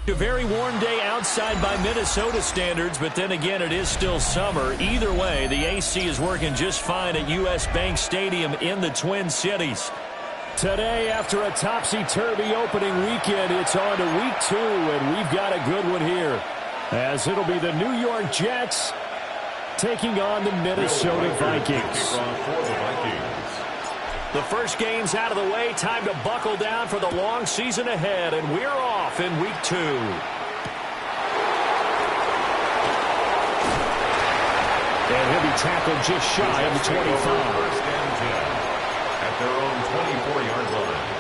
A very warm day outside by Minnesota standards, but then again, it is still summer. Either way, the AC is working just fine at U.S. Bank Stadium in the Twin Cities. Today, after a topsy-turvy opening weekend, it's on to week 2, and we've got a good one here, as it'll be the New York Jets taking on the Minnesota Vikings. The first game's out of the way. Time to buckle down for the long season ahead, and we're off in week 2. And he'll be tackled just shy of the 25. First and 10 at their own 24-yard line.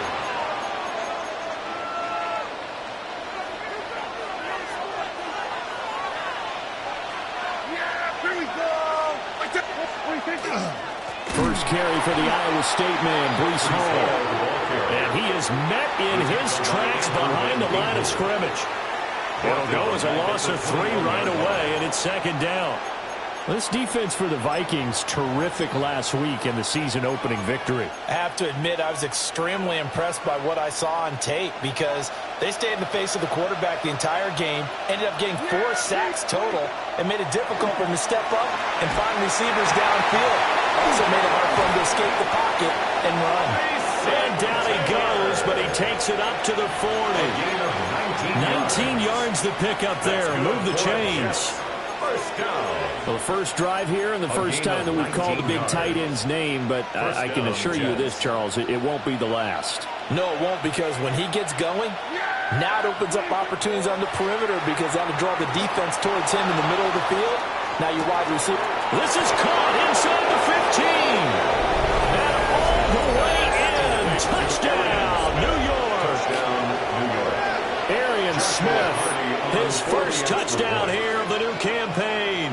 First carry for the Iowa State man, Breece Hall. And he is met in his tracks behind the line of scrimmage. It'll go as a loss of 3 right away, and it's second down. This defense for the Vikings, terrific last week in the season-opening victory. I have to admit, I was extremely impressed by what I saw on tape because they stayed in the face of the quarterback the entire game, ended up getting 4 sacks total, and made it difficult for him to step up and find receivers downfield. Also made it hard for him to escape the pocket and run. And down he goes, but he takes it up to the 40. 19 yards to pick up there. Move the chains. Well, the first drive here and the first time that we've called the big tight end's name, but I can assure you this, Charles, it won't be the last. No, it won't, because when he gets going, now it opens up opportunities on the perimeter because that'll draw the defense towards him in the middle of the field. Now your wide receiver. This is caught inside the 15. And all the way in. Touchdown, New York. Arian Smith, his first touchdown here of the new campaign.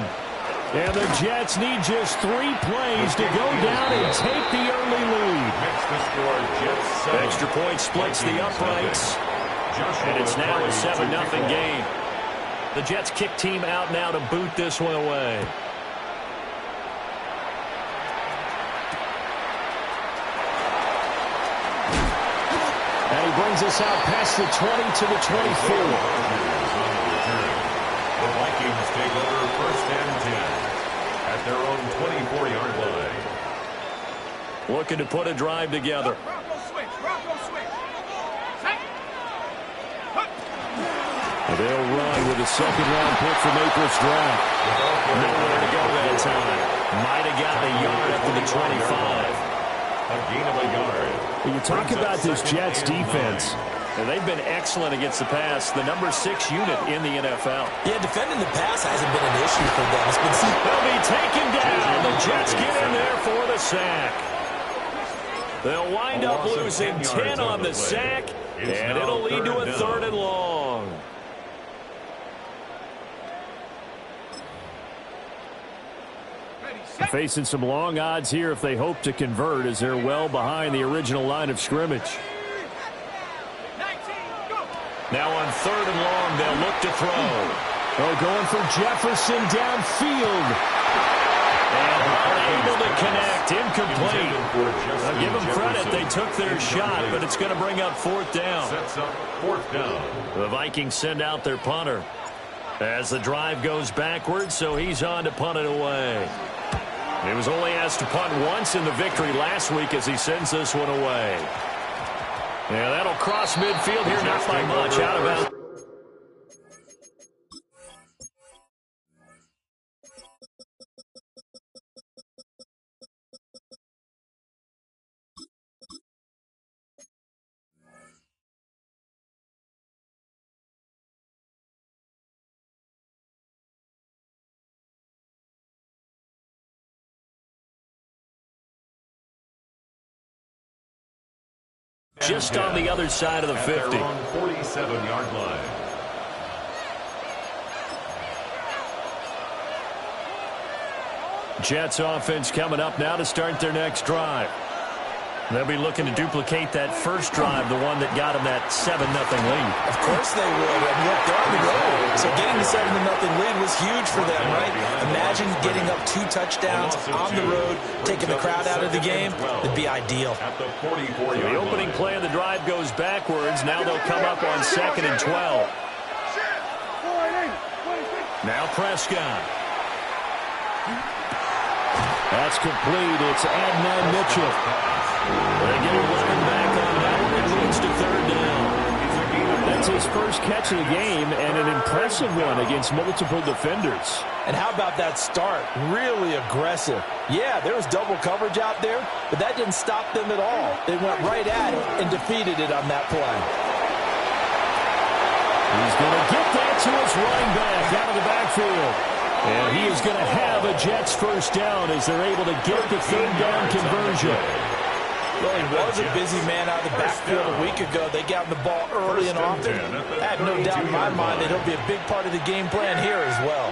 And the Jets need just 3 plays to go down and take the early lead. Extra point splits the uprights. And it's now a 7-0 game. The Jets kick team out now to boot this one away. And he brings us out past the 20 to the 24. The Vikings take over first and 10 at their own 24-yard line. Looking to put a drive together. They'll run with a second-round pick from April's draft. Nowhere to go that time. Might have got the yard up to the 25. A gain of a yard. When you talk about this Jets defense, they've been excellent against the pass. The number 6 unit in the NFL. Yeah, defending the pass hasn't been an issue for them. It's been... They'll be taken down. The Jets get in there for the sack. They'll wind up losing 10 on the sack, and it'll lead to a 3rd and long. Facing some long odds here if they hope to convert, as they're well behind the original line of scrimmage. Now on 3rd and long, they'll look to throw. Oh, going for Jefferson downfield. And unable to connect. Incomplete. I'll give them credit. They took their shot, but it's going to bring up 4th down. Sets up 4th down. The Vikings send out their punter as the drive goes backwards, so he's on to punt it away. He was only asked to punt once in the victory last week as he sends this one away. Yeah, that'll cross midfield here, not by much. Out of bounds. just on the other side of the 50. Their own 47-yard line. Jets offense coming up now to start their next drive. They'll be looking to duplicate that first drive, the one that got them that 7-0 lead. Of course they would. And look, they're on the road. So getting the 7-0 lead was huge for them, right? Imagine getting up 2 touchdowns on the road, taking the crowd out of the game. It'd be ideal. At the 44-yard The opening play of the drive goes backwards. Now they'll come up on 2nd and 12. Now Prescott. That's complete. It's Adnan Mitchell. They get a running back on that one. It leads to 3rd down. That's his first catch of the game and an impressive one against multiple defenders. And how about that start? Really aggressive. Yeah, there was double coverage out there, but that didn't stop them at all. They went right at it and defeated it on that play. He's going to get that to his running back out of the backfield. And he is going to have a Jets first down as they're able to get the 3rd down conversion. Well, he was a busy man out of the backfield a week ago. They got the ball early and often. I have no doubt in my mind that he'll be a big part of the game plan here as well.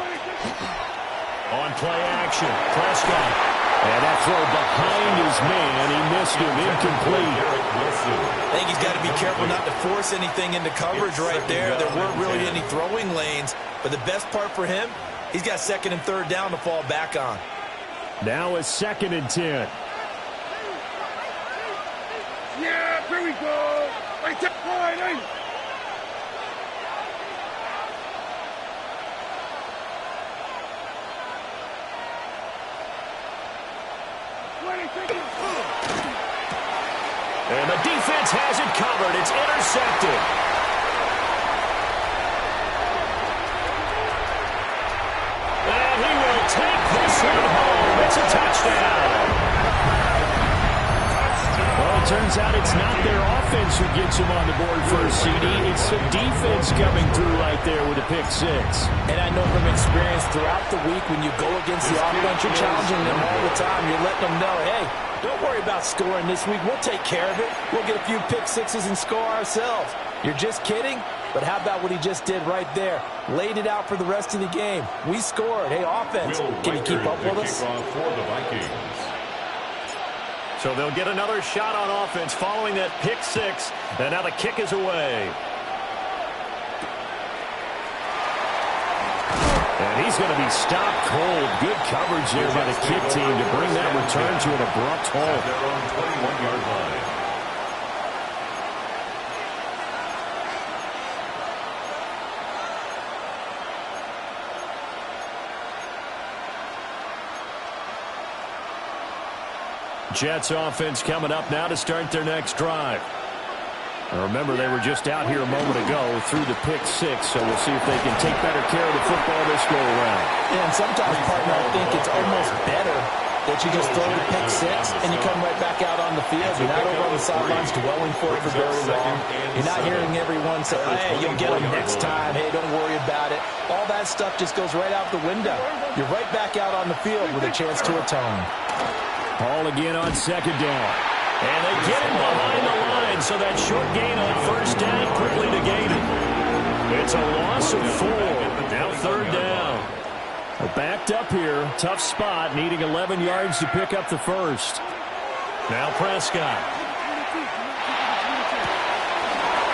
On play action, Prescott. And that throw behind his man. He missed him, incomplete. I think he's got to be careful not to force anything into coverage right there. There weren't really any throwing lanes. But the best part for him, he's got 2nd and 3rd down to fall back on. Now a 2nd and 10. Yeah, here we go. Right there, line, in. And the defense has it covered. It's intercepted. And he will take this one home. It's a touchdown. Well, it turns out it's not their offense who gets him on the board for a CD. It's the defense coming through right there with a pick 6. And I know from experience throughout the week when you go against the offense, you're challenging them all the time. You're letting them know, hey, don't worry about scoring this week. We'll take care of it. We'll get a few pick 6s and score ourselves. You're just kidding? But how about what he just did right there? Laid it out for the rest of the game. We scored. Hey, offense, can you keep up with us? For the Vikings. So they'll get another shot on offense following that pick 6. And now the kick is away. And he's going to be stopped cold. Good coverage there by the kick team to bring that return to an abrupt halt. Their own 21-yard line. Jets offense coming up now to start their next drive. Remember, they were just out here a moment ago through the pick 6, so we'll see if they can take better care of the football this go around. Yeah, and sometimes, partner, I think it's almost better that you just throw the pick 6 and you come right back out on the field. You're not over on the sidelines dwelling for it for very long. You're not hearing everyone say, hey, you'll get them next time. Hey, don't worry about it. All that stuff just goes right out the window. You're right back out on the field with a chance to atone. Ball again on 2nd down. And they get him behind the line, so that short gain on 1st down quickly negated. It's a loss of 4. Now 3rd down. They're backed up here. Tough spot, needing 11 yards to pick up the 1st. Now Prescott.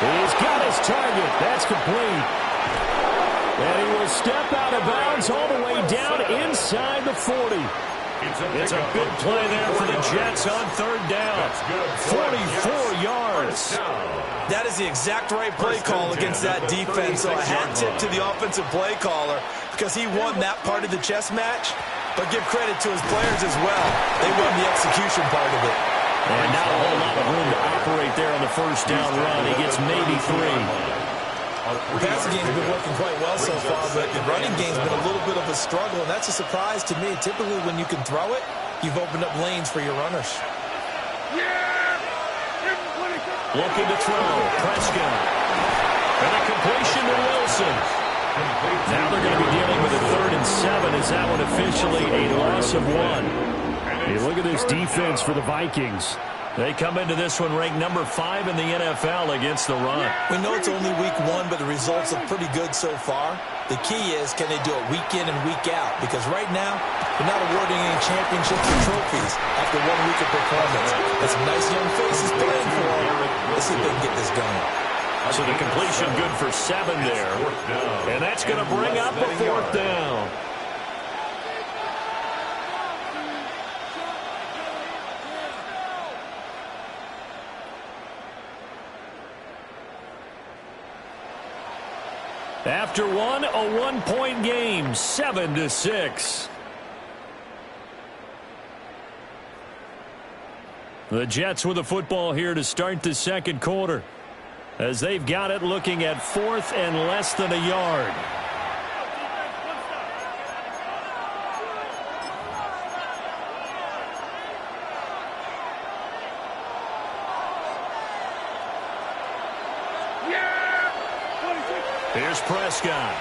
He's got his target. That's complete. And he will step out of bounds all the way down inside the 40. It's a big play there for the Jets on 3rd down. 44 yards. That is the exact right play call against that defense. So a hat tip to the offensive play caller because he won that part of the chess match. But give credit to his players as well. They won the execution part of it. And not a whole lot of room to operate there on the 1st down run. He gets maybe 3. The passing game's been working quite well so far, but the running game's been a little bit of a struggle, and that's a surprise to me. Typically, when you can throw it, you've opened up lanes for your runners. Looking to throw. Prescott. And a completion to Wilson. Now they're going to be dealing with a 3rd and 7. Is that one officially a loss of 1? Hey, look at this defense for the Vikings. They come into this one ranked number 5 in the NFL against the run. We know it's only week 1, but the results look pretty good so far. The key is, can they do it week in and week out? Because right now, they're not awarding any championships or trophies after 1 week of performance. There's some nice young faces playing for them. Let's see if they can get this going. So the completion good for 7 there. And that's going to bring up a 4th down. After one, a 1-point game, 7-6. The Jets with the football here to start the second quarter, as they've got it looking at 4th and less than a yard. Here's Prescott.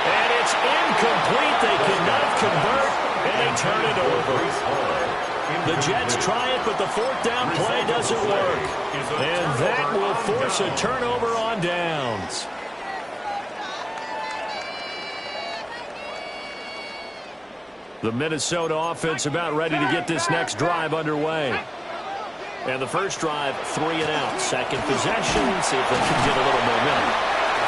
And it's incomplete. They cannot convert, and they turn it over. The Jets try it, but the 4th down play doesn't work. And that will force a turnover on downs. The Minnesota offense about ready to get this next drive underway. And the first drive, 3 and out. Second possession, see if they can get a little momentum.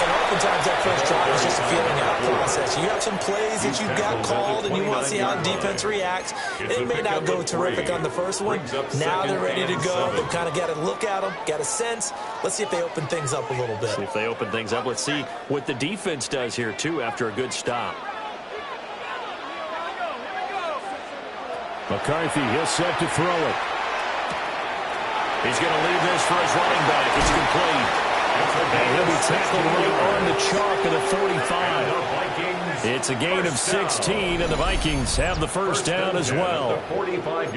And oftentimes that first drive is just a feeling out process. You have some plays that you've got called and you want to see how the defense reacts. It may not go terrific on the first one. Now they're ready to go. They've kind of got to look at them, got a sense. Let's see if they open things up a little bit. See if they open things up. Let's see what the defense does here, too, after a good stop. McCarthy, he'll set to throw it. He's going to leave this for his running back. It's complete. And he'll be tackled right on the chalk of the 45. It's a gain of 16, and the Vikings have the first down as well.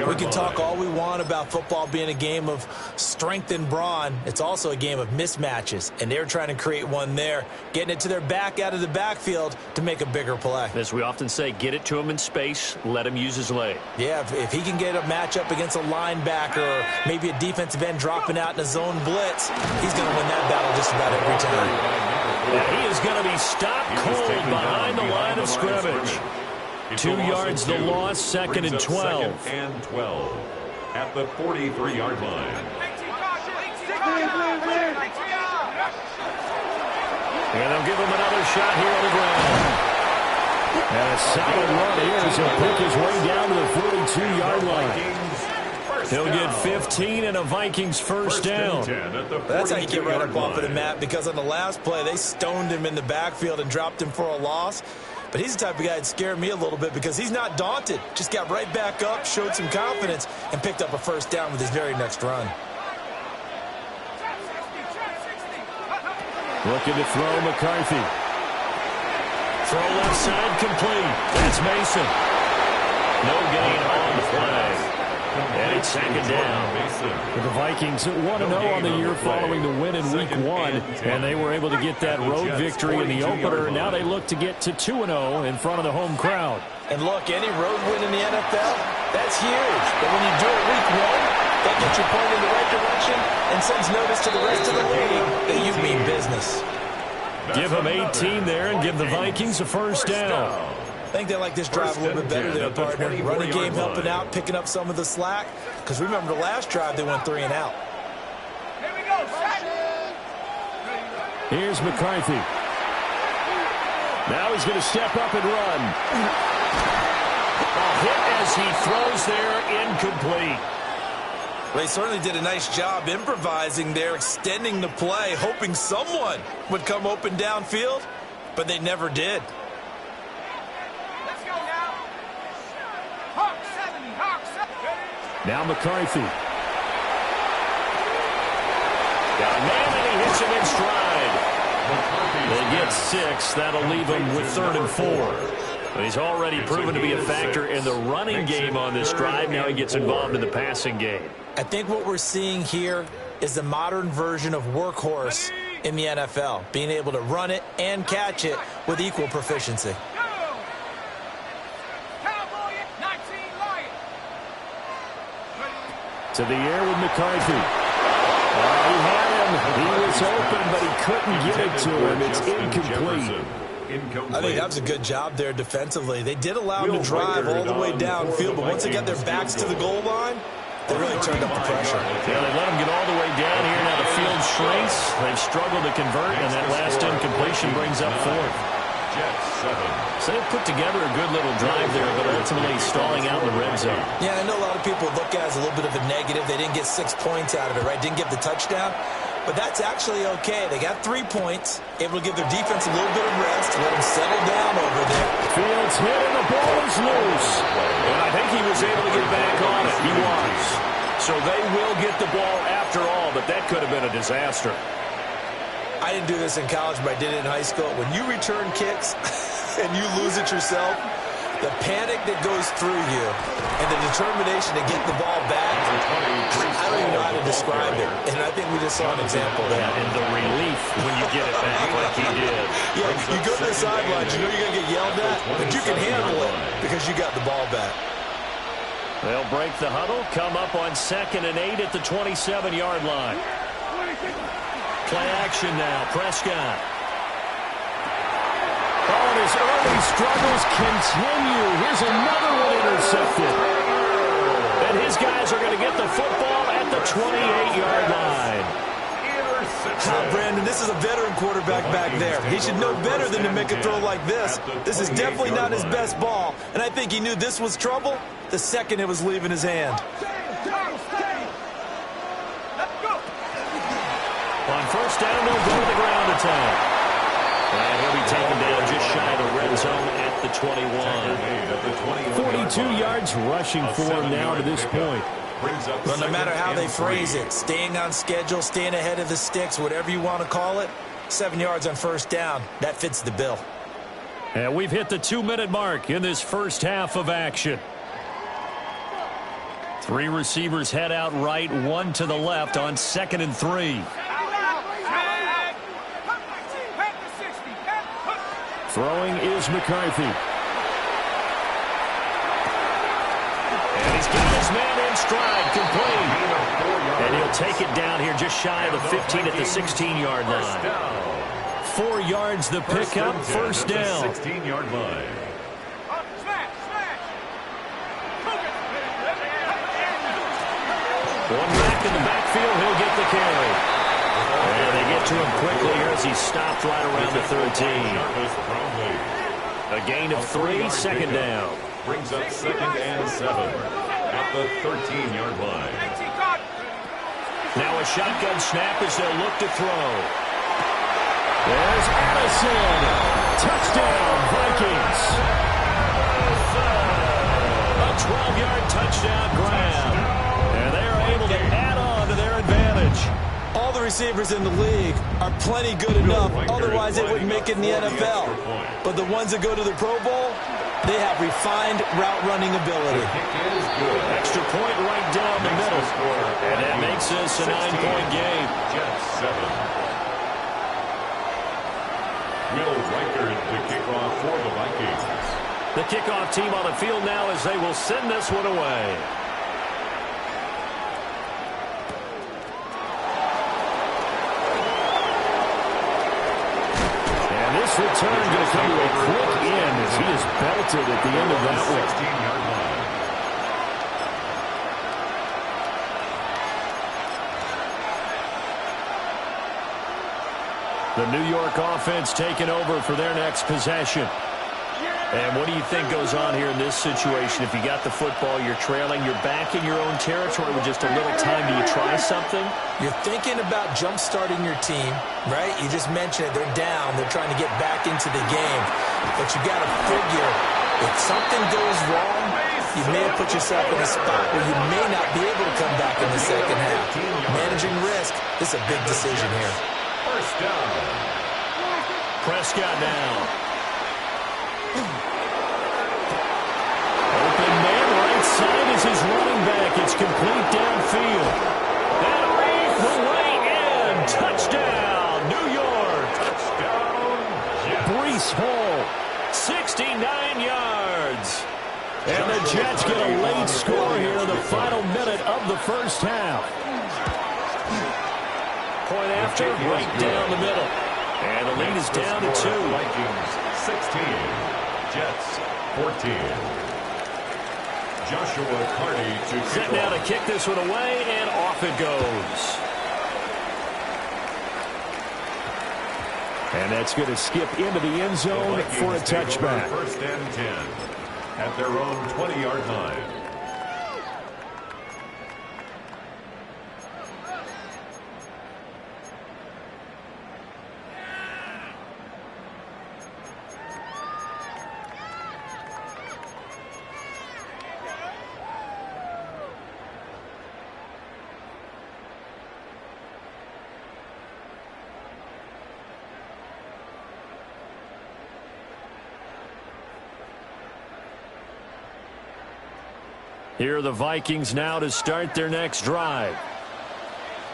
We can talk all we want about football being a game of strength and brawn. It's also a game of mismatches, and they're trying to create one there, getting it to their back out of the backfield to make a bigger play. As we often say, get it to him in space, let him use his leg. Yeah, if he can get a matchup against a linebacker or maybe a defensive end dropping out in a zone blitz, he's going to win that battle just about every time. And he is going to be stopped cold behind the line of scrimmage. 2 yards the loss, 2nd and 12. And 12 at the 43-yard line. And they'll give him another shot here on the ground. And a solid run here as he'll pick his way down to the 42-yard line. He'll get 15 and a Vikings first down. That's how you get right up off of the mat, because on the last play, they stoned him in the backfield and dropped him for a loss. But he's the type of guy that scared me a little bit because he's not daunted. Just got right back up, showed some confidence, and picked up a first down with his very next run. Looking to throw McCarthy. Throw left side complete. That's Mason. No gain on the play. And it's 2nd down. With the Vikings at 1-0 on the year following the win in Week 1. And they were able to get that road victory in the opener. Now they look to get to 2-0 in front of the home crowd. And look, any road win in the NFL, that's huge. But when you do it Week 1, that gets you pointed in the right direction and sends notice to the rest of the league that you mean business. Give them 18 there and give the Vikings a first down. I think they like this drive a little bit better there, partner. Running game helping out, picking up some of the slack. Because remember the last drive, they went 3 and out. Here we go, Here's McCarthy. Now he's going to step up and run. A hit as he throws there, incomplete. Well, they certainly did a nice job improvising there, extending the play, hoping someone would come open downfield, but they never did. Let's go now. Hawk 70, Hawk 70. Now McCarthy. Got a man, and he hits him in stride. They get 6. That'll leave him with 3rd and 4. But he's already proven to be a factor in the running game on this drive. Now he gets involved in the passing game. I think what we're seeing here is the modern version of workhorse in the NFL, being able to run it and catch it with equal proficiency. To the air with McCarthy. He had him. He was open, but he couldn't get it to him. It's incomplete. I think that was a good job there defensively. They did allow him to drive all the way downfield, but once they got their backs to the goal line, they really turned up the pressure. Yeah, they let him get all the way down here. Now the field shrinks. They've struggled to convert, and that last incompletion brings up fourth. So they put together a good little drive there, but ultimately stalling out in the red zone. Yeah, I know a lot of people look at it as a little bit of a negative. They didn't get 6 points out of it, right? Didn't get the touchdown. But that's actually okay. They got 3 points, able to give their defense a little bit of rest, let them settle down over there. Fields hit and the ball is loose. And I think he was able to get back on it. He was. So they will get the ball after all, but that could have been a disaster. I didn't do this in college, but I did it in high school. When you return kicks and you lose it yourself, the panic that goes through you and the determination to get the ball back, I don't even know how to describe it. And I think we just saw an example there. And the relief when you get it back like he did. Yeah, you go to the sidelines, you know you're going to get yelled at, but you can handle it because you got the ball back. They'll break the huddle, come up on 2nd and 8 at the 27-yard line. Play action now, Prescott. Oh, and his early struggles continue. Here's another one intercepted. And his guys are going to get the football at the 28-yard line. Brandon, this is a veteran quarterback back there. He should know better than to make a throw like this. This is definitely not his best ball, and I think he knew this was trouble the second it was leaving his hand. On first down, they'll go to the ground attack. And he'll be taken down just shy of the red zone at the 21. 42 yards rushing for him now to this point. Well, no matter how they phrase it, staying on schedule, staying ahead of the sticks, whatever you want to call it, 7 yards on first down, that fits the bill. And we've hit the 2-minute mark in this first half of action. 3 receivers head out right, 1 to the left on 2nd and 3. Throwing is McCarthy. And he's got his man in stride, complete. And he'll take it down here just shy of the 15 at the 16-yard line. 4 yards the pickup, first down. 16-yard line. One back in the backfield, he'll get the carry. And they get to him quickly here as he stopped right around the 13. A gain of 3, second down. Brings up 2nd and 7 at the 13-yard line. Now a shotgun snap as they'll look to throw. There's Addison. Touchdown, Vikings. A 12-yard touchdown grab. And they are able to add on to their advantage. All the receivers in the league are plenty good enough. Otherwise, they wouldn't make it in the NFL. But the ones that go to the Pro Bowl, they have refined route running ability. Extra point right down the middle. And that makes this a 9-point game. Jets 7. Will Reichard to kick off for the Vikings. The kickoff team on the field now as they will send this one away. This return going to come to a quick end as he is belted at the end of that one. 16-yard line. The New York offense taking over for their next possession. And what do you think goes on here in this situation? If you got the football, you're trailing, you're back in your own territory with just a little time. Do you try something? You're thinking about jump-starting your team, right? You just mentioned it. They're down. They're trying to get back into the game. But you got to figure, if something goes wrong, you may have put yourself in a spot where you may not be able to come back in the second half. Managing risk, this is a big decision here. First down. Prescott now. Open man, right side is his running back. It's complete downfield. That'll be the way in. Touchdown, New York. Touchdown, Jets. Breece Hall, 69 yards. And the Jets get a late score here in the final minute of the first half. Point after, right down the middle. And the lead is down to 2. Vikings 16, Jets 14. Joshua Carty to kick Set now off. to kick this one away, and off it goes. And that's going to skip into the end zone for a touchback. First and 10 at their own 20-yard line. Here are the Vikings now to start their next drive.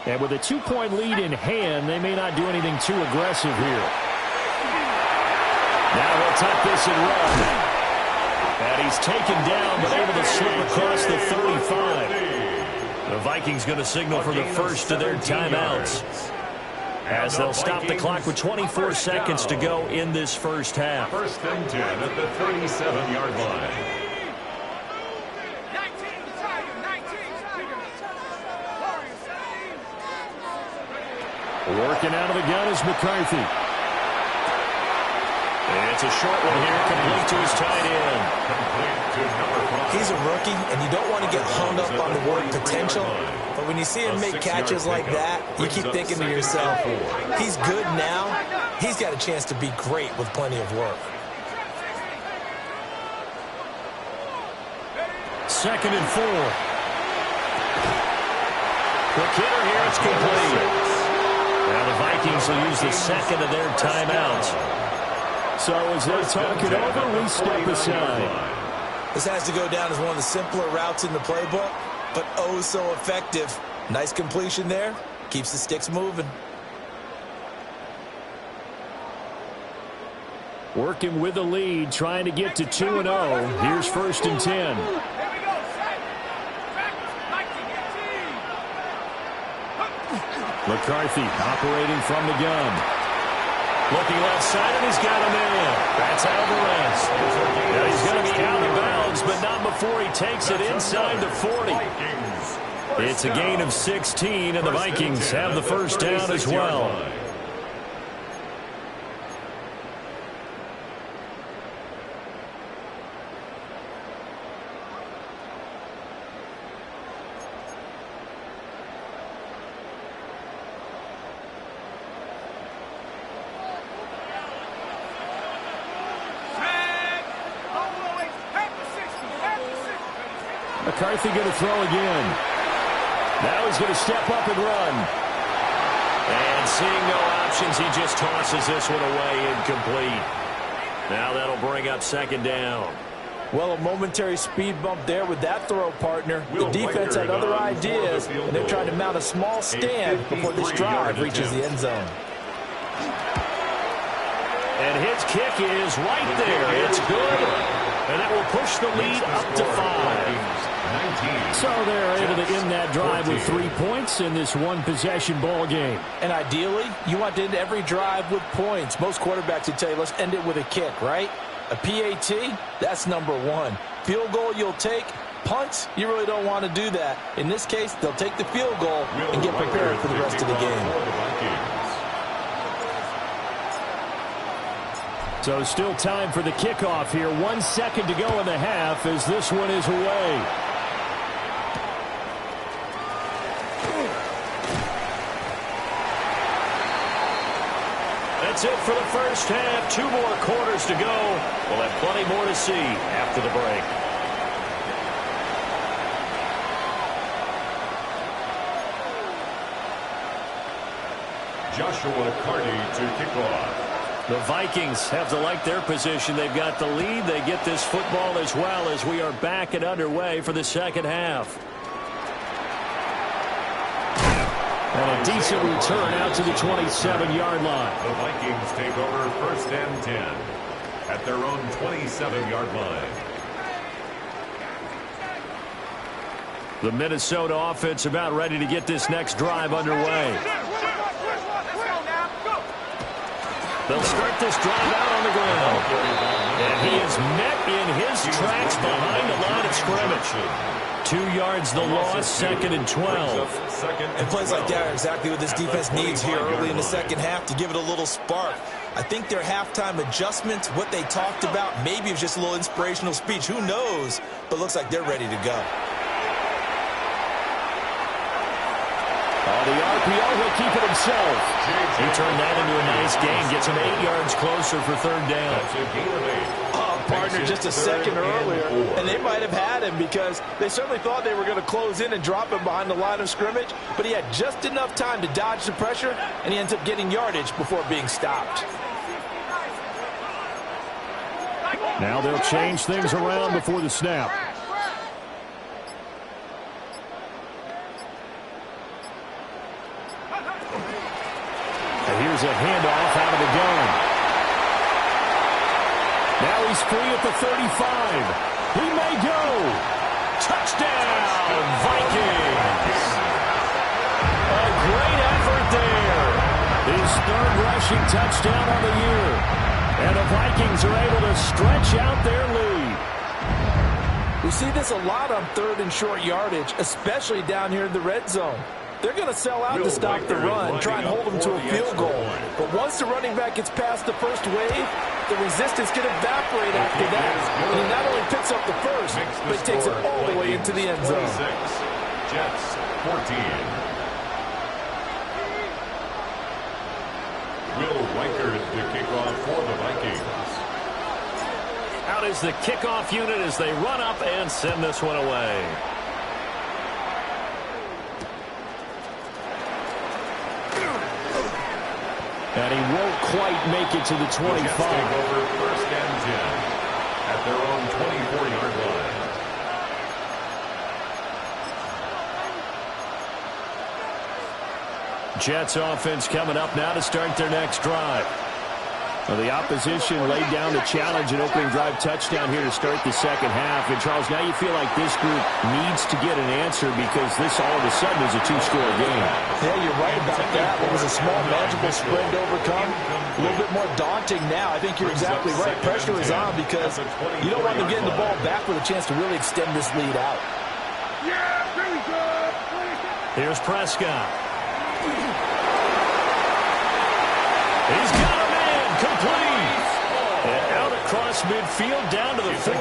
And with a 2-point lead in hand, they may not do anything too aggressive here. Now they'll tuck this and run. And he's taken down, but able to slip across the 35. The Vikings going to signal for the first of their timeouts, as they'll stop the clock with 24 seconds to go in this first half. First and 10 at the 37-yard line. Working out of the gun is McCarthy. And it's a short one here, complete to his tight end. He's a rookie, and you don't want to get hung up on the word potential. But when you see him make catches like that, you keep thinking to yourself, he's good now. He's got a chance to be great with plenty of work. Second and 4. The kidder here, it's complete. Now the Vikings will use the second of their timeouts. So as they talk it over, we step aside. This has to go down as one of the simpler routes in the playbook, but oh so effective. Nice completion there. Keeps the sticks moving. Working with the lead, trying to get to 2-0. Here's first and 10. McCarthy operating from the gun. Looking left side, and he's got him in. That's Alvarez. Now he's going to be out of bounds, but not before he takes it inside the 40. It's a gain of 16, and the Vikings have the first down as well. McCarthy going to throw again. Now he's going to step up and run. And seeing no options, he just tosses this one away incomplete. Now that'll bring up second down. Well, a momentary speed bump there with that throw, partner. The defense had other ideas, and they're trying to mount a small stand before this drive reaches the end zone. And his kick is right there. It's good. And that will push the lead up to 5. So they're able to end that drive with 3 points in this one-possession ball game. And ideally, you want to end every drive with points. Most quarterbacks would tell you, let's end it with a kick, right? A PAT, that's number 1. Field goal you'll take. Punts, you really don't want to do that. In this case, they'll take the field goal and get prepared for the rest of the game. So still time for the kickoff here. 1 second to go in the half as this one is away. That's it for the first half. 2 more quarters to go. We'll have plenty more to see after the break. Joshua Carty to kick off. The Vikings have to like their position. They've got the lead. They get this football as well as we are back and underway for the second half. And a decent return out to the 27-yard line. The Vikings take over first and 10 at their own 27-yard line. The Minnesota offense about ready to get this next drive underway. They'll start this drive out on the ground. And he is met in his tracks behind the line of scrimmage. 2 yards the loss, 2nd and 12. And plays like that are exactly what this defense needs here early in the second half to give it a little spark. I think their halftime adjustments, what they talked about, maybe it was just a little inspirational speech. Who knows? But looks like they're ready to go. The RPO, he'll keep it himself. He turned that into a nice gain. Gets him 8 yards closer for 3rd down. Partner just a second earlier, and they might have had him because they certainly thought they were going to close in and drop him behind the line of scrimmage, but he had just enough time to dodge the pressure, and he ends up getting yardage before being stopped. Now they'll change things around before the snap. Here's a handoff out of the gun. Now he's free at the 35. He may go. Touchdown, Vikings. A great effort there. His 3rd rushing touchdown on the year. And the Vikings are able to stretch out their lead. We see this a lot on 3rd and short yardage, especially down here in the red zone. They're going to sell out to stop the run, try and hold them to a field goal. But once the running back gets past the first wave, the resistance can evaporate after that. And he not only picks up the first, but he takes it all the way into the end zone. Jets 14. Will Reichard to kick off for the Vikings. Out is the kickoff unit as they run up and send this one away. And he won't quite make it to the 25. Take over 1st and 10 at their own 24-yard line. Jets offense coming up now to start their next drive. Well, the opposition laid down the challenge and opening drive touchdown here to start the second half. And, Charles, now you feel like this group needs to get an answer because this all of a sudden is a 2-score game. Yeah, you're right about that. It was a small, manageable spread to overcome. A little bit more daunting now. I think you're exactly right. Pressure is on because you don't want them getting the ball back with a chance to really extend this lead out. Here's Prescott. He's got a man complete. And out across midfield down to the 45.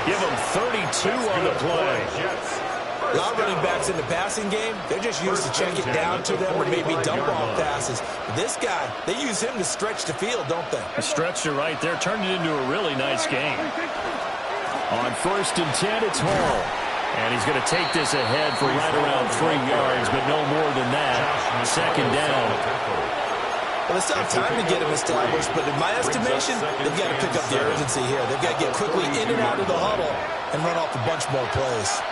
Give him 32 on the play. A lot of running backs in the passing game, they're just used to check it down to them or maybe dump off passes. But this guy, they use him to stretch the field, don't they? Stretched it right there, turned it into a really nice game. On 1st and 10, it's Hall. And he's going to take this ahead for right around 3 yards, but no more than that. 2nd down. Well, they still have time to get him established, but in my estimation, they've got to pick up the urgency here. They've got to get quickly in and out of the huddle and run off a bunch more plays.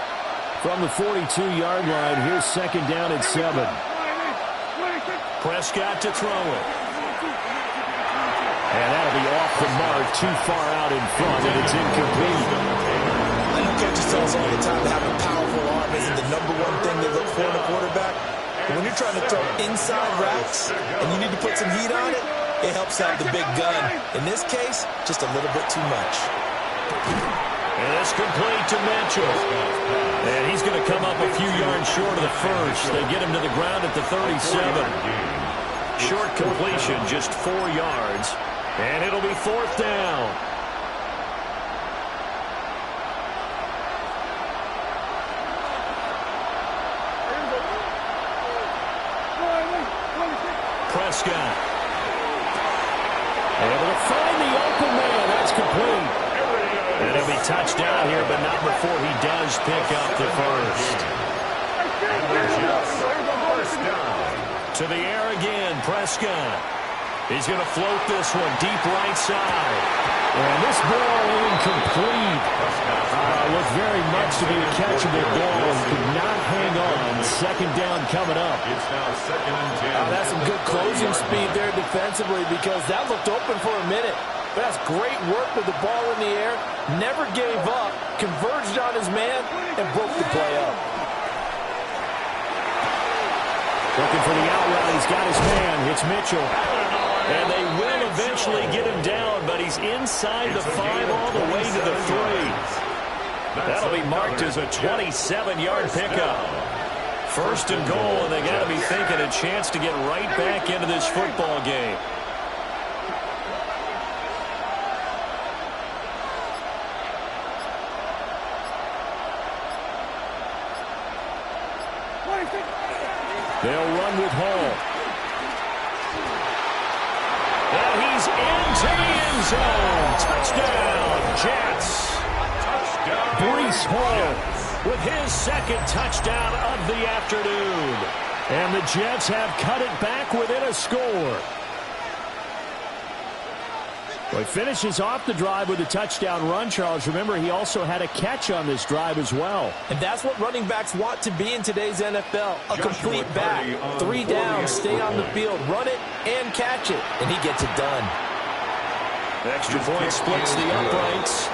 From the 42-yard line, here's 2nd down and 7. Prescott to throw it. And that'll be off the mark, too far out in front, and it's incomplete. I know coaches tell us all the time that having a powerful arm isn't the #1 thing they look for in a quarterback. But when you're trying to throw inside routes and you need to put some heat on it, it helps out the big gun. In this case, just a little bit too much. And it's complete to Mitchell. And he's going to come up a few yards short of the first. They get him to the ground at the 37. Short completion, just 4 yards. And it'll be 4th down. Prescott. Able to find the open man. That's complete. And he'll be touched down here, but not before he does pick up the first. To the air again, Prescott. He's going to float this one deep right side. And this ball incomplete. Looked very much to be a catchable ball and could not hang on. 2nd down coming up. It's now 2nd and 10. That's some good closing speed there defensively because that looked open for a minute. But that's great work with the ball in the air. Never gave up. converged on his man and broke the play up. Looking for the out route. He's got his man. It's Mitchell. And they will eventually get him down, but he's inside the 5 all the way to the 3. That'll be marked as a 27-yard pickup. First and goal, and they got to be thinking a chance to get right back into this football game. They'll run with Hall. And he's into the end zone. Touchdown, Jets. Breece Hall with his second touchdown of the afternoon. And the Jets have cut it back within a score. Well, he finishes off the drive with a touchdown run, Charles. Remember, he also had a catch on this drive as well. And that's what running backs want to be in today's NFL. A complete back. 3 downs, stay on the field, run it, and catch it. And he gets it done. The extra point splits the uprights.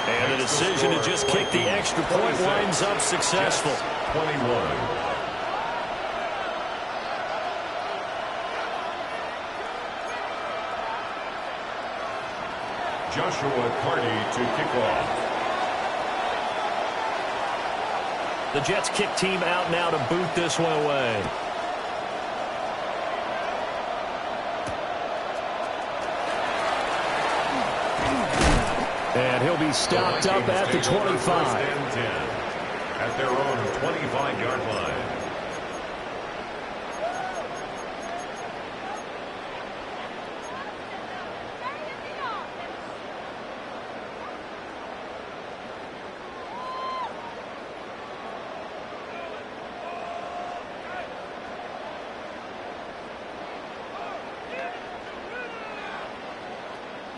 And the decision to just kick the extra point winds up successful. 21. Joshua Carty to kick off. The Jets kick team out now to boot this one away. And he'll be stopped up at the 25. At their own 25-yard line.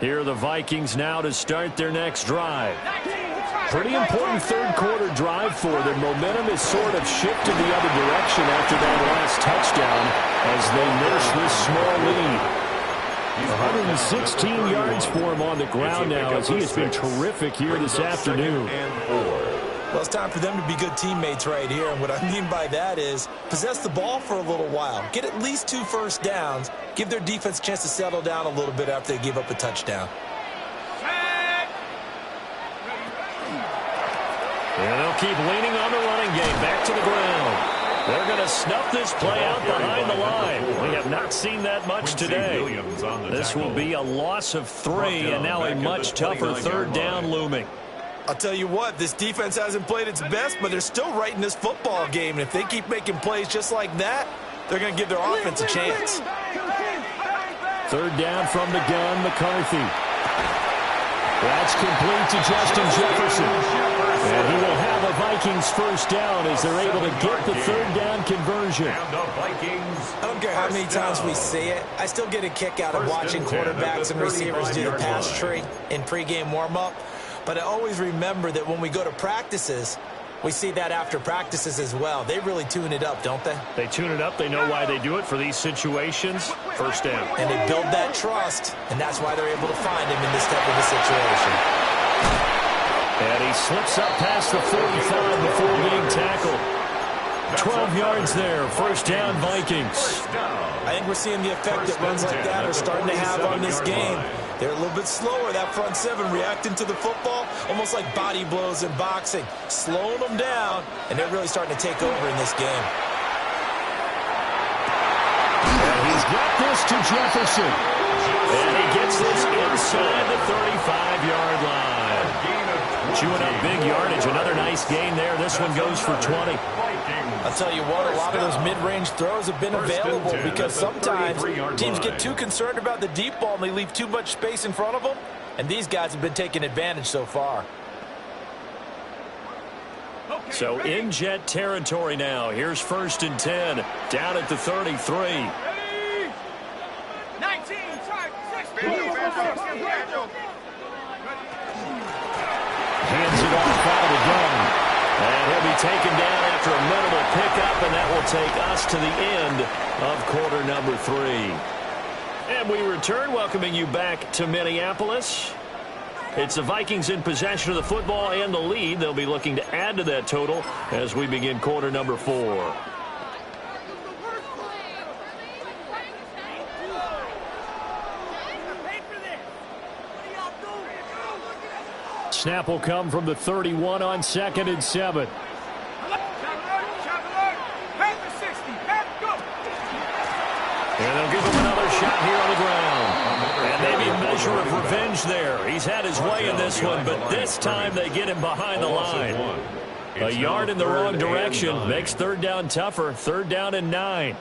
Here are the Vikings now to start their next drive. Pretty important third-quarter drive for them. Momentum is sort of shifted the other direction after that last touchdown as they nurse this small lead. 116 yards for him on the ground now as he has been terrific here this afternoon. Well, it's time for them to be good teammates right here. And what I mean by that is possess the ball for a little while. Get at least 2 first downs. Give their defense a chance to settle down a little bit after they give up a touchdown. And they'll keep leaning on the running game. Back to the ground. They're going to snuff this play out behind the line. We have not seen that much today. This will be a loss of 3, and now a much tougher third down looming. I'll tell you what, this defense hasn't played its best, but they're still right in this football game. And if they keep making plays just like that, they're going to give their offense a chance. Third down from the gun, McCarthy. That's complete to Justin Jefferson. And he will have a Vikings first down as they're able to get the third down conversion. I don't care how many times we see it. I still get a kick out of watching quarterbacks and receivers do the pass tree in pregame warm-up. But I always remember that when we go to practices, we see that after practices as well. They really tune it up, don't they? They tune it up. They know why they do it for these situations. First down. And they build that trust, and that's why they're able to find him in this type of a situation. And he slips up past the 45 before being tackled. 12 yards there. First down, Vikings. I think we're seeing the effect that runs like that are starting to have on this game. They're a little bit slower, that front seven, reacting to the football, almost like body blows in boxing, slowing them down, and they're really starting to take over in this game. And he's got this to Jefferson. And he gets this inside the 35-yard line. Chewing up big yardage. Another nice gain there. This one goes for 20. I'll tell you what, a lot of those mid-range throws have been available because sometimes teams get too concerned about the deep ball and they leave too much space in front of them, and these guys have been taking advantage so far. So in Jet territory now. Here's 1st and 10 down at the 33. 19, Hands it off out of the gun. And he'll be taken down after a minimal pickup, and that will take us to the end of quarter number 3. And we return, welcoming you back to Minneapolis. It's the Vikings in possession of the football and the lead. They'll be looking to add to that total as we begin quarter number 4. Snap will come from the 31 on 2nd and 7. And they'll give him another shot here on the ground. And maybe a measure of revenge there. He's had his way in this one, but this time they get him behind the line. A yard in the wrong direction makes third down tougher. Third down and 9.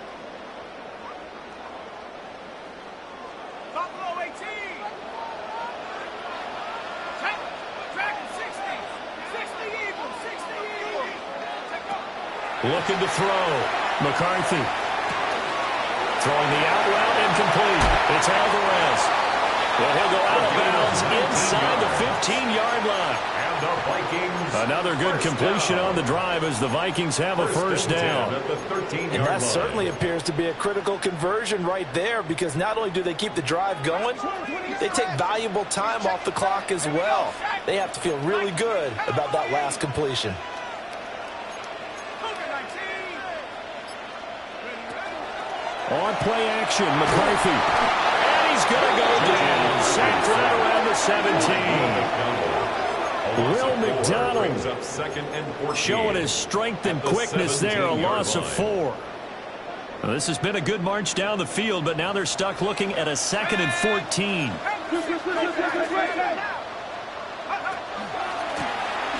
Looking to throw. McCarthy. Throwing the out route incomplete. It's Alvarez. Well, he'll go out of bounds inside the 15-yard line. And the Vikings. Another good completion on the drive as the Vikings have a first down. And that certainly appears to be a critical conversion right there, because not only do they keep the drive going, they take valuable time off the clock as well. They have to feel really good about that last completion. On play action, McCarthy. And he's going to go down. Sacked right around the 17. Will McDonald showing his strength and quickness there. A loss of 4. Well, this has been a good march down the field, but now they're stuck looking at a 2nd and 14.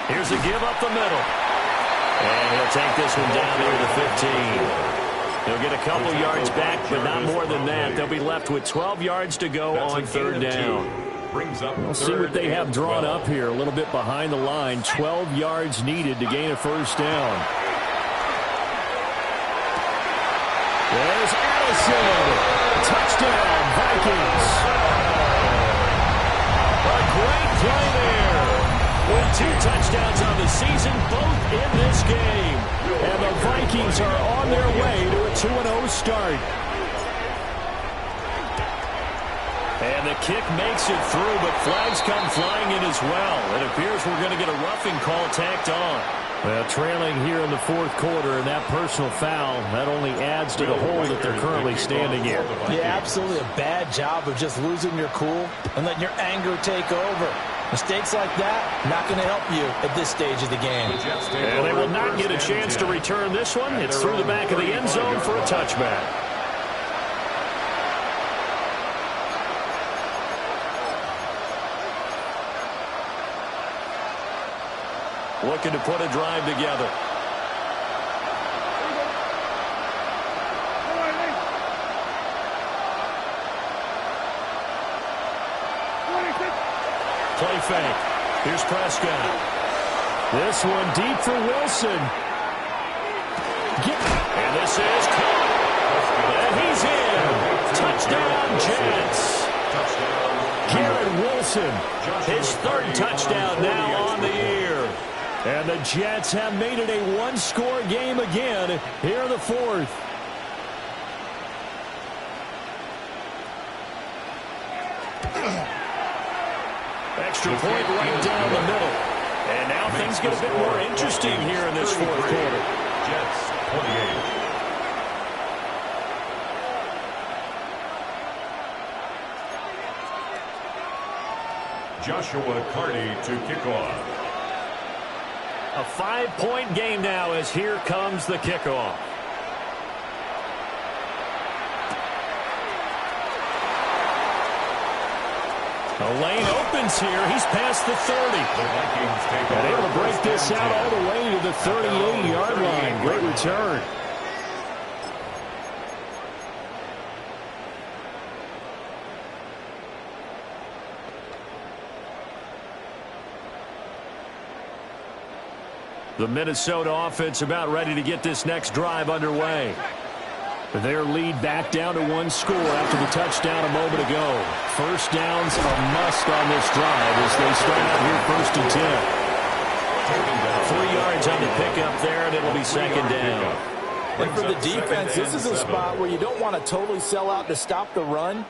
Here's a give up the middle. And he'll take this one down near the 15. They'll get a couple yards back, but not more than that. They'll be left with 12 yards to go on third down. We'll see what they have drawn up here. A little bit behind the line. 12 yards needed to gain a first down. There's Allison. Touchdown, Vikings. A great play there. With 2 touchdowns on the season, both in this game. And the Vikings are on their way to a 2-0 start. And the kick makes it through, but flags come flying in as well. It appears we're going to get a roughing call tacked on. Well, trailing here in the 4th quarter, and that personal foul, that only adds to the hole that they're currently standing in. Yeah, absolutely a bad job of just losing your cool and letting your anger take over. Mistakes like that, not going to help you at this stage of the game. And they will not get a chance to return this one. It's through the back of the end zone for a touchback. Looking to put a drive together. Play fake. Here's Prescott. This one deep for Wilson. And this is caught. And he's in. Touchdown, Jets. Garrett Wilson, his 3rd touchdown now on the year. And the Jets have made it a 1-score game again here in the 4th. Extra point right down the middle. And now things get a bit more interesting here in this 4th quarter. Jets 28. Joshua Carty to kick off. A 5-point game now as here comes the kickoff. The lane opens here. He's past the 30. And able to break this out all the way to the 38-yard line. Great return. The Minnesota offense about ready to get this next drive underway. Their lead back down to 1 score after the touchdown a moment ago. First down's a must on this drive as they start out here 1st and 10. 3 yards on the pickup there, and it'll be 2nd down. And for the defense, this is a spot where you don't want to totally sell out to stop the run.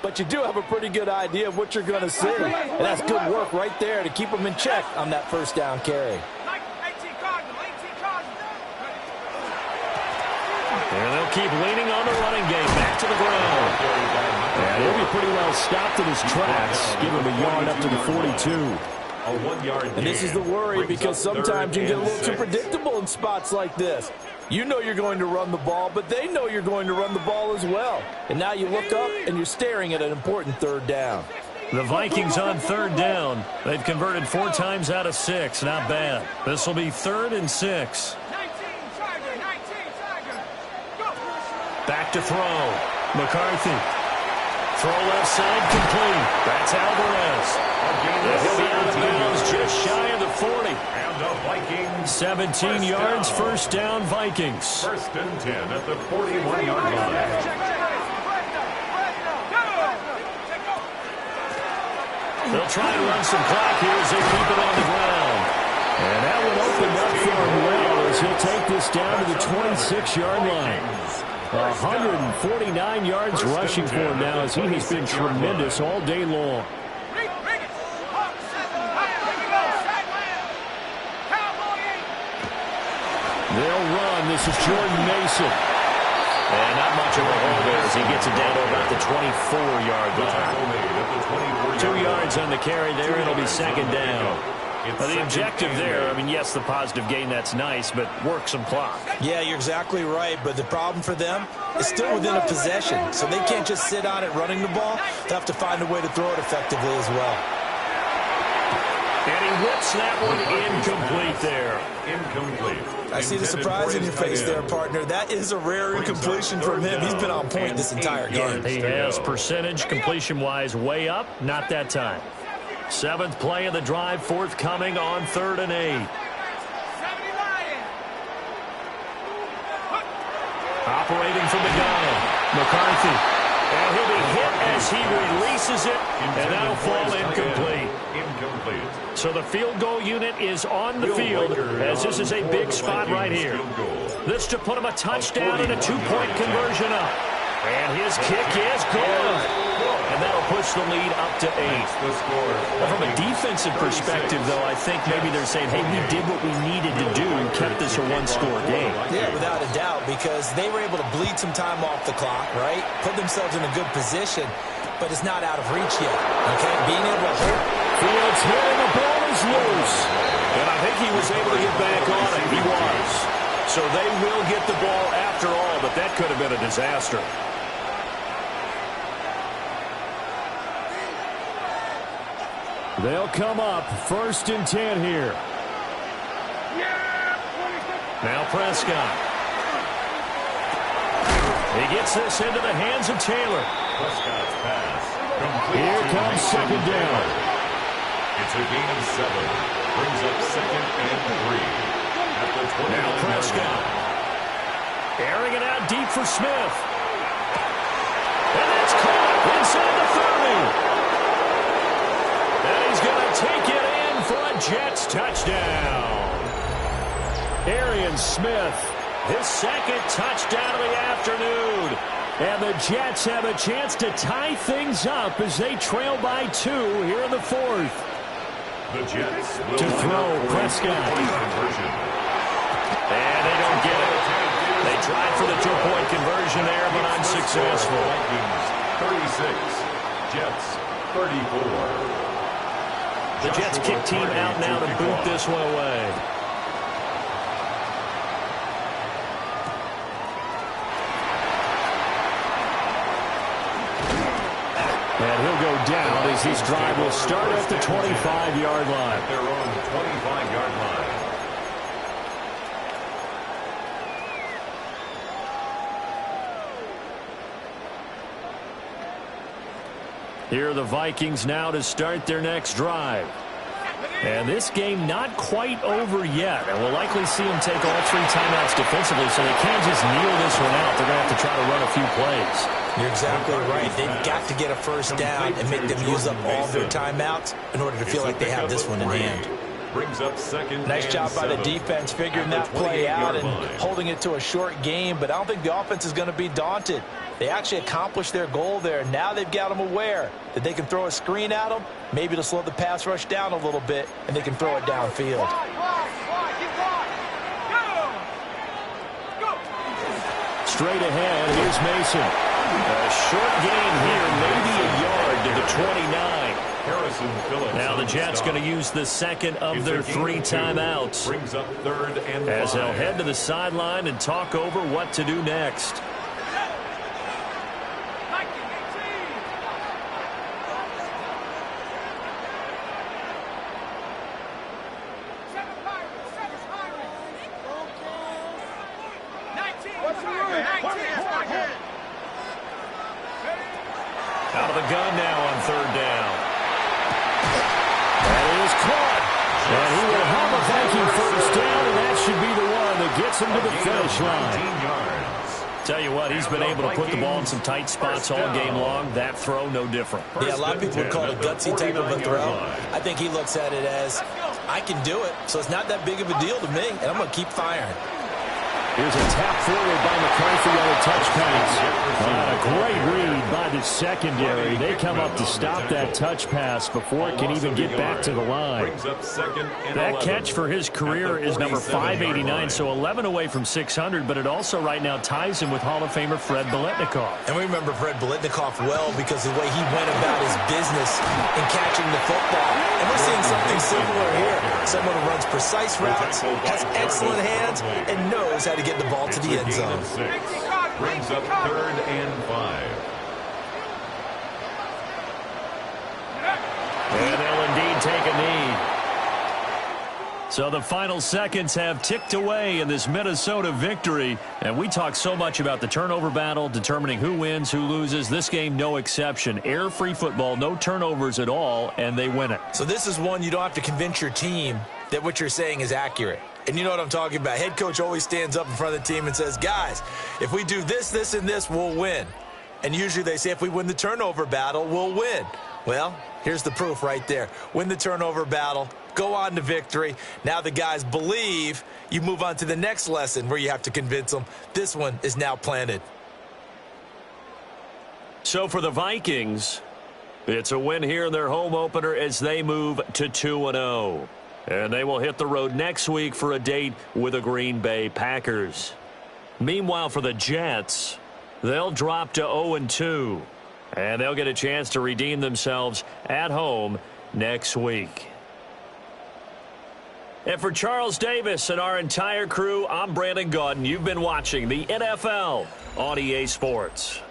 but you do have a pretty good idea of what you're going to see. And that's good work right there to keep them in check on that first down carry. And they'll keep leaning on the running game. Back to the ground. And he'll be pretty well stopped in his tracks. Give him a yard up to the 42. And this is the worry, because sometimes you get a little too predictable in spots like this. You know you're going to run the ball, but they know you're going to run the ball as well. And now you look up and you're staring at an important third down. The Vikings on third down. They've converted 4 times out of 6. Not bad. This will be 3rd and 6. Back to throw. McCarthy. Throw left side complete. That's Alvarez. And he'll be out of bounds just shy of the 40. And the Vikings. 17 yards, first down, Vikings. 1st and 10 at the 41-yard line. They'll try to run some clock here as they keep it on the ground. And that one opened up for him well as he'll take this down to the 26-yard line. 149 yards rushing for him now as he has been tremendous all day long. They'll run. This is Jordan Mason. And not much of a hole there as he gets it down to about the 24-yard line. 2 yards on the carry there, and it'll be 2nd down. Well, the objective there, I mean, yes, the positive gain, that's nice, but work some clock. Yeah, you're exactly right, but the problem for them is still within a possession, so they can't just sit on it running the ball. They have to find a way to throw it effectively as well. And he whips that one incomplete there. Incomplete. I see the surprise in your face there, partner. That is a rare incompletion from him. He's been on point this entire game. He has percentage completion-wise way up, not that time. 7th play of the drive, forthcoming on 3rd and 8. Operating from the gun, McCarthy. And he'll be hit as he releases it, and that'll fall incomplete. So the field goal unit is on the field as this is a big spot right here. This to put him a touchdown and a 2-point conversion up. And his kick is good. And that'll push the lead up to 8. Well, from a defensive perspective, though, I think maybe they're saying, hey, we did what we needed to do and kept this a 1-score game. Yeah, without a doubt, because they were able to bleed some time off the clock, right? Put themselves in a good position, but it's not out of reach yet, okay? Being able to hold. Fields hitting, the ball is loose. And I think he was able to get back on it. He was. So they will get the ball after all, but that could have been a disaster. They'll come up 1st and 10 here. Now Prescott. He gets this into the hands of Taylor. Prescott's pass. Here comes 2nd down. It's a gain of 7. Brings up 2nd and 3. At the 20. Now Prescott. Airing it out deep for Smith. And that's caught inside the 30. And he's going to take it in for a Jets touchdown. Arian Smith, his 2nd touchdown of the afternoon. And the Jets have a chance to tie things up as they trail by 2 here in the 4th. The Jets to throw Prescott. And they don't get it. They tried for the 2-point conversion there, but unsuccessful. 36, Jets 34. The Jets kick team out now to boot this one away. And he'll go down as this drive will start at the 25-yard line. Their own 25-yard line. Here are the Vikings now to start their next drive. And this game not quite over yet. And we'll likely see them take all 3 timeouts defensively, so they can't just kneel this one out. They're going to have to try to run a few plays. You're exactly right. They've got to get a first down and make them use up all their timeouts in order to feel like they have this one in hand. Brings up second. Nice job by the 7. defense figuring that play out and holding it to a short game, but I don't think the offense is going to be daunted. They actually accomplished their goal there. Now they've got them aware that they can throw a screen at them, maybe to slow the pass rush down a little bit, and they can throw it downfield. Straight ahead, here's Mason. A short gain here, maybe a yard to the 29. Now the Jets going to use the second of their 3 timeouts. Brings up third and 5. As they'll head to the sideline and talk over what to do next. Out of the gun now on third down. That is caught. And he will have a Viking first down, and that should be the one that gets him to the finish line. Tell you what, he's been able to put the ball in some tight spots all game long. That throw, no different. Yeah, a lot of people would call it a gutsy type of a throw. I think he looks at it as, I can do it, so it's not that big of a deal to me, and I'm going to keep firing. Here's a tap forward by McCarthy on a touch pass. A great read by the secondary. They come up to stop that touch pass before it can even get back to the line. That catch for his career is number 589, so 11 away from 600, but it also right now ties him with Hall of Famer Fred Biletnikoff. And we remember Fred Biletnikoff well because of the way he went about his business in catching the football. And we're seeing something similar here. Someone who runs precise routes, has excellent hands, and knows how to get the ball to the end zone. Brings up third and 5. And they'll indeed take a knee. So the final seconds have ticked away in this Minnesota victory. And we talk so much about the turnover battle, determining who wins, who loses. This game, no exception. Error-free football, no turnovers at all, and they win it. So this is one you don't have to convince your team that what you're saying is accurate. And you know what I'm talking about. Head coach always stands up in front of the team and says, guys, if we do this, this, and this, we'll win. And usually they say if we win the turnover battle, we'll win. Well, here's the proof right there. Win the turnover battle, go on to victory. Now the guys believe. You move on to the next lesson where you have to convince them. This one is now planted. So for the Vikings, it's a win here in their home opener as they move to 2-0. And they will hit the road next week for a date with the Green Bay Packers. Meanwhile, for the Jets, they'll drop to 0-2. And they'll get a chance to redeem themselves at home next week. And for Charles Davis and our entire crew, I'm Brandon Gaudin. You've been watching the NFL on EA Sports.